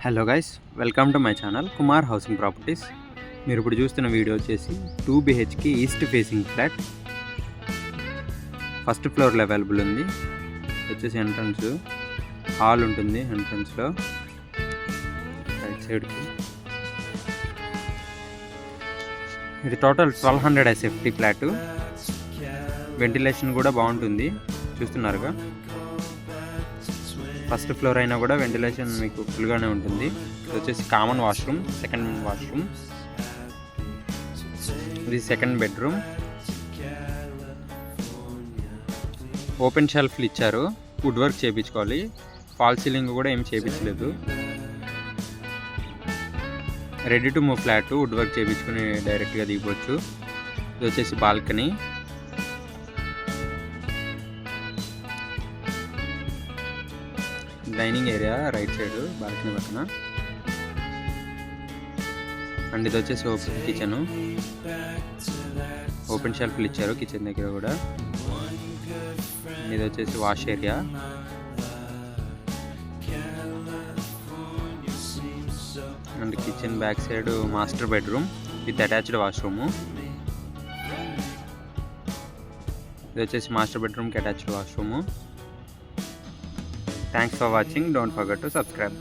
Hello guys, welcome to my channel Kumar housing properties. మీరు ఇప్పుడు చూస్తున్న వీడియో వచ్చేసి 2 BHK east facing flat. First ఫ్లోర్లో అవైలబుల్ ఉంది. వచ్చేసి ఎంట్రన్స్ హాల్ ఉంటుంది. ఎంట్రన్స్లో రైట్ సైడ్కి ఇది టోటల్ 1200 SFT ఫ్లాటు. వెంటిలేషన్ కూడా బాగుంటుంది, చూస్తున్నారుగా. ఫస్ట్ ఫ్లోర్ అయినా కూడా వెంటిలేషన్ మీకు ఫుల్గానే ఉంటుంది. ఇది వచ్చేసి కామన్ వాష్రూమ్, సెకండ్ వాష్రూమ్. ఇది సెకండ్ బెడ్రూమ్. ఓపెన్ షెల్ఫ్లు ఇచ్చారు, వుడ్ వర్క్ చేయించుకోవాలి. ఫాల్ సీలింగ్ కూడా ఏం చేయించలేదు. Ready to move flat, wood work చేయించుకుని డైరెక్ట్గా దిగవచ్చు. ఇది వచ్చేసి balcony. Dining area right side balcony పక్కన. అండ్ ఇది వచ్చేసి ఓపెన్ కిచెన్. ఓపెన్ షెల్ఫ్లు ఇచ్చారు కిచెన్ దగ్గర కూడా. ఇది వచ్చేసి wash area. And kitchen back side master bedroom with attached washroom. ఇది వచ్చేసి మాస్టర్ బెడ్రూమ్కి attached washroom. Thanks for watching. Don't forget to subscribe.